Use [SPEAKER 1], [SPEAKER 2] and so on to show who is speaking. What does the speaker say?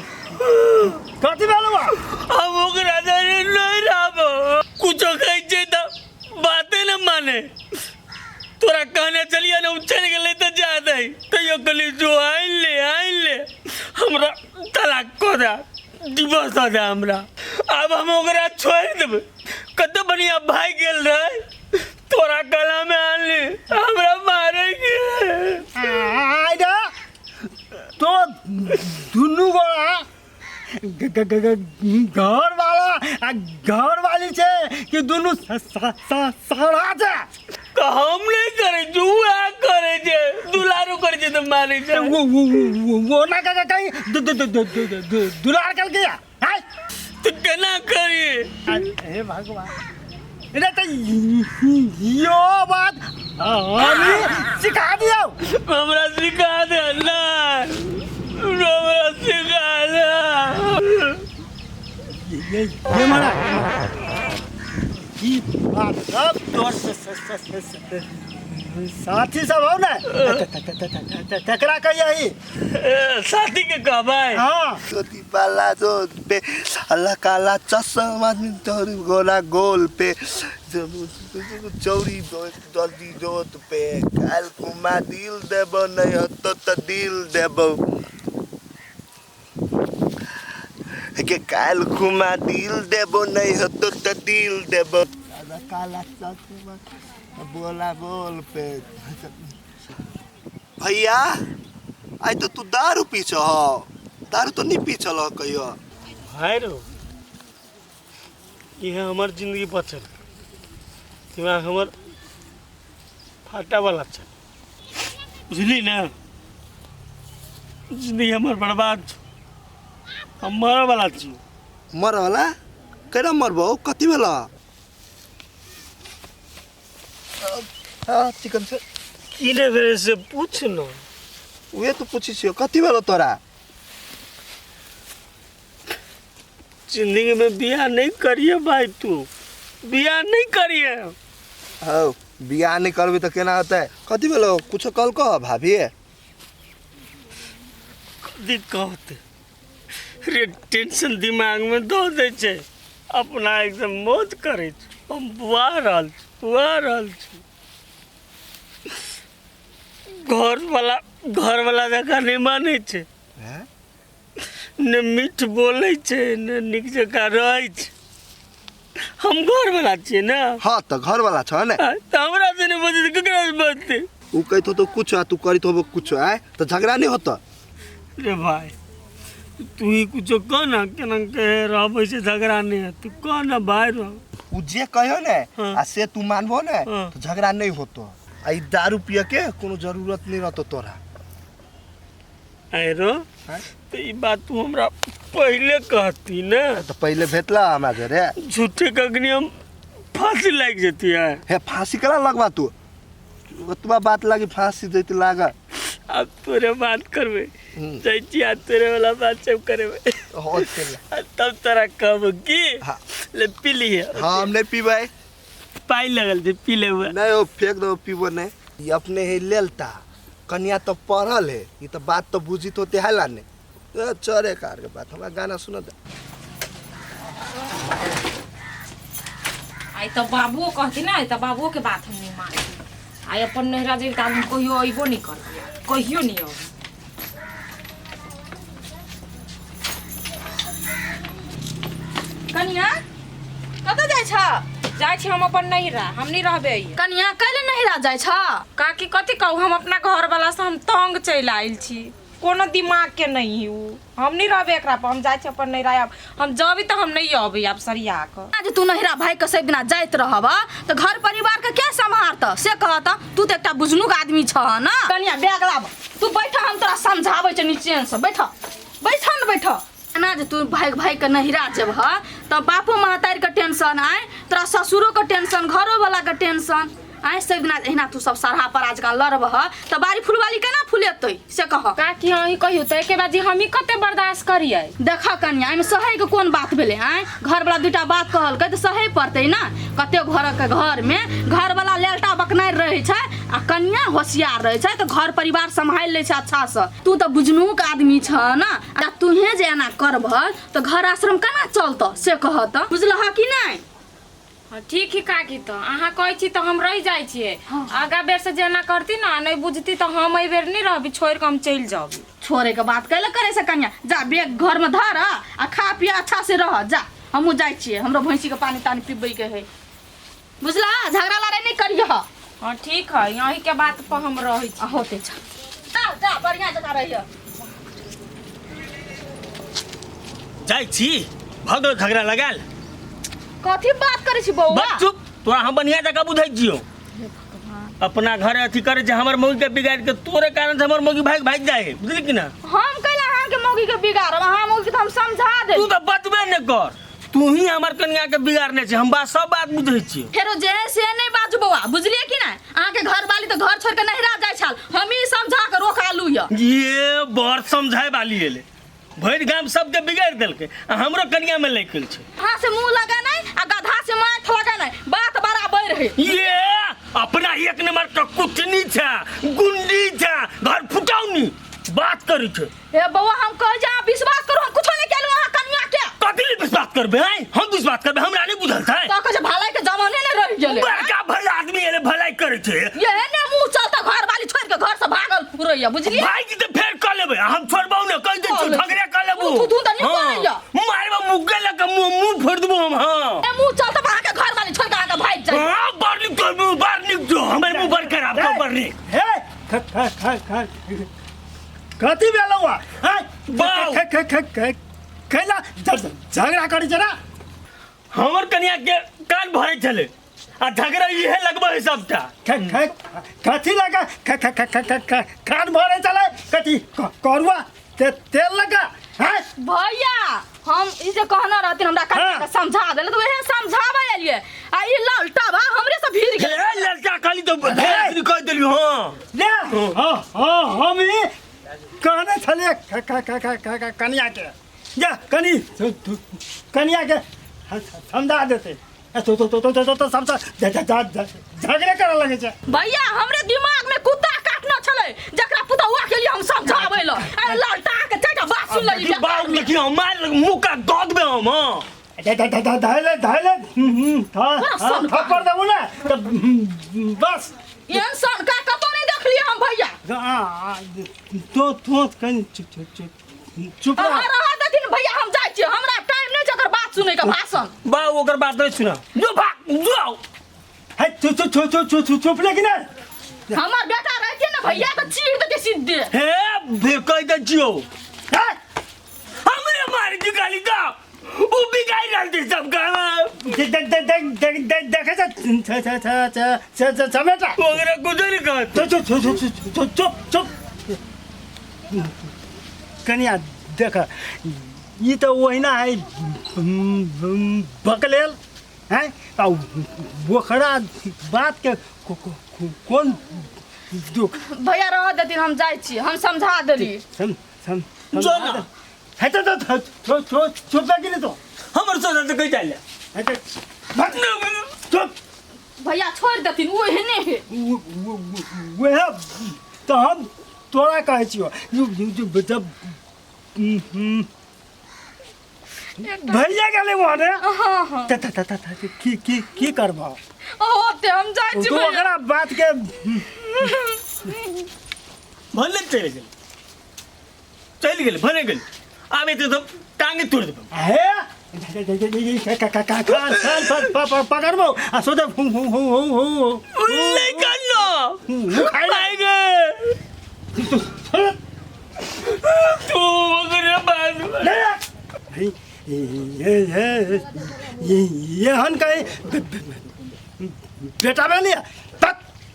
[SPEAKER 1] कथी भेलौ
[SPEAKER 2] हम ओकरा जाने नहीं रहबो कुछ कह जे त बाते न माने तोरा कहने चलिए ना चल गेले त जा दे तैयो कहली जो आइन ले हमरा तलाक को दा डिवोर्स हो जा हमरा अब हम ओकरा छोड़ देब कत बढ़िया भाई गेल रहे तोरा गला में आन ले हमरा मारे के
[SPEAKER 1] आइदा तो दुनू गोड़ा घर वाली छे कि दुनू सड़ा छे
[SPEAKER 2] हम नहीं करे जुआ करे जे दुलारू करे जे तो मारे जे
[SPEAKER 1] वो ना कहीं दुलार कर गया हाय
[SPEAKER 2] तो केना करी
[SPEAKER 1] हे भगवान इधर तो यो बात हमें सिखा दियो
[SPEAKER 2] हमरा सिखा दे ना हमरा सिखा दे
[SPEAKER 1] ये मारा की बात सब तोर साथी सब हो ना तकरा कहिए
[SPEAKER 2] साथी के कहबाई
[SPEAKER 1] हाँ
[SPEAKER 3] छोटी पाला जो पे अल्लाह काला चश्मा तोरी गोला गोल पे चौरी जल्दी जोत पे काल कुमा दिल देबो नहीं हतो त दिल देबो के काल कुमा दिल देबो नहीं हतो त दिल देबो अल्लाह काला चश्मा बोला बोल पे भैया आई तो तू दारू पीछ हो दारू तो नहीं पीछल हो कहियो
[SPEAKER 2] भाई रो ये हमार जिंदगी बचल दिमाग हमर फाटा वाला छ बुझली ना जिंदगी हमर बर्बाद हम मर वाला छी
[SPEAKER 3] मर वाला केना मरबो कथि भेला चिकन से
[SPEAKER 2] किने मेरे से पूछ लो
[SPEAKER 3] वे तो पूछी छियो कथि भेला तोरा
[SPEAKER 2] जिंदगी में बियाह नहीं करिए भाई तू बियाह नहीं करिए
[SPEAKER 3] हो बियाह नहीं करबी तो केना होतै कथि भेलो कुछ कल कह भाभी
[SPEAKER 2] कथी कहते रे टेंशन दिमाग में दो दे छे अपना एकदम मौज करे छ हम बुआ रहल छी घर वाला जगह नहीं माने छे न मीठ बोले छे न निक जगह रहे छे हम घर वाला छिए ना
[SPEAKER 3] हां तो घर वाला छ ने
[SPEAKER 2] तो हमरा से नहीं बजे केकरा से बजते
[SPEAKER 3] उ कहतो तो कुछ आ तू करी तो कुछ आए तो झगड़ा नहीं होता
[SPEAKER 2] रे भाई तू ही कुछ कह ना केना के रहबे से झगड़ा नहीं है तू कह ना भाई रह
[SPEAKER 3] उ जे कहियो ने आ से तू मानबो ने तो झगड़ा नहीं होतो आई दारू पिए के कोनो जरूरत नहीं रहतो तोरा
[SPEAKER 2] आयरो तो ये बात तू हमरा पहले कहती ना
[SPEAKER 3] तो पहले भेटला हमरा घरे
[SPEAKER 2] झूठे कगनी हम फांसी लग जती है
[SPEAKER 3] हे फांसी करा लगवा तू ओतबा बात लागी फांसी देती लागा
[SPEAKER 2] अब तोरे बात करबे जैती आ तोरे वाला बात सब करबे
[SPEAKER 3] हो चल
[SPEAKER 2] तब तोरा कहब की ले पी लिए
[SPEAKER 3] हां हम नहीं पीबै
[SPEAKER 2] पाई लगल जे पी लेबे
[SPEAKER 3] नहीं हो फेंक दो पीबो नहीं ये अपने ही लेलता कन्या तो पढ़ल है ये तो बात तो बुझी तो तेहला ने चरे कार के बात हमरा गाना सुन दे
[SPEAKER 4] आई तो बाबुओ कहती ना तो बाबुओ के बात हम नहीं मानती आई अपन नहरा जे त हम कहियो अइबो नहीं कर कहियो नहीं अब कनिया कत जाय छ जाय छी हम अपन नहरा हम नहीं रहबे
[SPEAKER 5] कनिया कैले नहरा जाय छ
[SPEAKER 4] काकी कथि कहू हम अपना घर वाला से हम तंग चल आइल छी कोनो दिमाग के नहीं उ हम नहीं रहबे एकरा पर हम जाय छी अपन नहरा अब हम जबी तो हम नहीं अबे अब सरिया क
[SPEAKER 5] आज तू नहरा भाई के से बिना जाइत रहब तो घर परिवार के क्या संभारत से कहत तू तो एकटा बुझनुक आदमी छ ना कनिया बैग लाब तू बैठ हम तोरा समझाबै छ नीचे से बैठ न बैठ ना जे तू भाई के नहरा जब ह त बापो महतारी के टेंशन आए तोरा ससुरो के टेंशन घरो वाला के टेंशन आइ से बिना एहना तू सब सरहा पर आजकल लड़बह त बारी फुलवाली केना फुलेतै से कह
[SPEAKER 4] काकी अहीं कहियो त एके बाजी हम ही कते बर्दाश्त करियै।
[SPEAKER 5] देख कनिया एहिमे सहे के कोन बात भेलै आइ घर वाला दूटा बात कहलकै त सहे पड़तै ना। कते घर में घर वाला लेलटा बकनाइ रहै छै आ कनिया होशियार रहै छै त घर परिवार संभाल लै छै अच्छा से। तू त बुझनुक आदमी छ ना, आ तुहे जे एना करबह त घर आश्रम केना चलत से कह त बुझलह कि नहीं।
[SPEAKER 4] हाँ ठीक है काकी, तो अहाँ कहै छी तो हम रह जाइ छियै। आगा बेर से जेना करती ना नहीं बुझती तो हम एहि बेर नहीं रहबी, छोड़ के हम चल जाबी।
[SPEAKER 5] छोड़े के बात कैले करे से कन्या जा बेग घर में धर आ खा पिया अच्छा से रह जा। हमहू जाइ छियै, हमरो भैंसी के पानी तानी पीबै के है बुझला। झगड़ा लड़ाई नहीं करिए।
[SPEAKER 4] हाँ ठीक है, यही के बात पर हम रह छी।
[SPEAKER 5] होते जा जा बढ़िया जगह रहिए।
[SPEAKER 2] जाइ छी भगल झगड़ा लगाल
[SPEAKER 5] कथी बात करे छी बौआ।
[SPEAKER 2] बस चुप, तोरा हम बढ़िया जगह बुझै जियो। अपना घर अथी करे छै, हमर मौगी के बिगाड़ के तोरे कारण से हमर मौगी भाग भाग जाए, बुझली कि ना।
[SPEAKER 5] हम कहले अहाँ के मौगी के बिगाड़ब, अहाँ मौगी के हम समझा दे।
[SPEAKER 2] तू तो बतबे न कर, तू ही हमर कन्या के बिगाड़ने छै। हम बात सब बात बुझै छियै।
[SPEAKER 5] फेरो जे से नहीं बाजू बौआ, बुझलिए कि ना। अहाँ के घर वाली तो घर छोड़ के नहिरा जाय छल, हम ही समझा के रोकालू
[SPEAKER 2] ये बड़ समझाए वाली एले, भरि गाम सबके बिगाड़ देलकै, हमरो कन्या में लैकल छै।
[SPEAKER 5] हां से मुंह लगा नहीं आ गधा से माथ लगा नहीं, बात बराबर है।
[SPEAKER 2] ये अपना एक नंबर का कुटनी छै, गुंडी छै, घर फुटाउनी बात करै छै।
[SPEAKER 5] ए बौआ हम कह जा विश्वास करू, हम कुछो नहीं केलु अहाँ कन्या के।
[SPEAKER 2] कथी ले विश्वास करबे हैं? हम विश्वास करबे, हमरा नहीं बुझल छै।
[SPEAKER 5] तो कह भलाई के जमाने ने रह गेले।
[SPEAKER 2] बड़का भला आदमी एले भलाई करे छै।
[SPEAKER 5] ये ने मुंह चलता घर वाली छोड़ के घर से भागल पुरैया, बुझलिए।
[SPEAKER 2] भाई की तो फेर कर लेबे, हम छोड़बौ न, कह दे तू झगड़ा कर लेबू।
[SPEAKER 5] तू त नहीं करैया,
[SPEAKER 2] मारबो मुग्गे लग मुंह फोड़ देबो हम। हां
[SPEAKER 5] ए मुंह चलता भाग के घर वाली छोड़ के आके भाग जाए।
[SPEAKER 2] हां बरनी तो मुंह बरनी जो हमर मुंह बर खराब तो बरनी।
[SPEAKER 1] हे कथी भेल हुआ
[SPEAKER 2] बाऊ।
[SPEAKER 1] कैला झगड़ा करै छै ना।
[SPEAKER 2] हमर कन्या के कान भरे छले आ झगड़ा इहे लगबे सबटा।
[SPEAKER 1] कथी लगा कान भरे चले, कथी करुआ तेल लगा है
[SPEAKER 5] भैया। हम ई जे कहना रहथिन हमरा कन्या के समझा देले तो एहे समझावे एलिए आ ई ललटा बा हमरे से भीड़ गेल।
[SPEAKER 2] ए लड़का खाली तो भेज कह देलियो। हां
[SPEAKER 1] ले हम ही कहने छलिए कन्या के जा कन्या के समझा देते तो समझा झगड़े करे लगे छै।
[SPEAKER 5] भैया हमरे दिमाग में कुत्ता काटना छले जकरा पुतहुआ के लिए हम समझावे ल। अरे ललटा के तेटा बात सुन ले
[SPEAKER 2] बाऊ देखियो मार मुका दद बे हम।
[SPEAKER 1] धैले थप्पड़ देबो ना तो बस
[SPEAKER 5] इंसान का कतो नहीं देखलिए हम भैया।
[SPEAKER 1] तो कहीं चुप
[SPEAKER 5] रहा देथिन भैया, हम जाय छी, हमरा टाइम नहीं छै ओकर बात सुनै के भाषण।
[SPEAKER 2] बाऊ ओकर बात नहीं सुना, जो भाग जाओ।
[SPEAKER 1] है चुप लेकिन
[SPEAKER 5] हमर बेटा रहते ना भैया तो चीर देते सीधे।
[SPEAKER 2] हे फिर कह दे जियो हमरे मार के गाली दा वो बिगाड़ डालते सब गाना।
[SPEAKER 1] देखे समेटा
[SPEAKER 2] वगैरह कुछ नहीं कहत।
[SPEAKER 1] चुप कन्या देख ये तो वहीना है बकलेल है बोखड़ा बात के कौन दुख।
[SPEAKER 5] भैया रह देथिन, हम जाय छी, हम समझा देली।
[SPEAKER 2] जो ना
[SPEAKER 1] है तो चुप लगी नहीं तो
[SPEAKER 2] हमर सोना तो कह जाले
[SPEAKER 1] है तो चुप
[SPEAKER 5] भैया छोड़ देथिन, वो है नहीं है
[SPEAKER 1] वह तो हम तोरा कहे छियो जब भैया गेले वहां
[SPEAKER 5] हां
[SPEAKER 1] की करबा
[SPEAKER 5] ओते हम जाय छी
[SPEAKER 1] तो
[SPEAKER 5] भैया।
[SPEAKER 1] ओकरा बात के
[SPEAKER 2] भले चल गेल भले गेल आबे तो टांगे तोड़ देबो।
[SPEAKER 1] है पकड़बो आ सोचे
[SPEAKER 2] ले गन्नो आएगे तू वगैरह बात
[SPEAKER 1] ये हन कहीं बेटा में लिया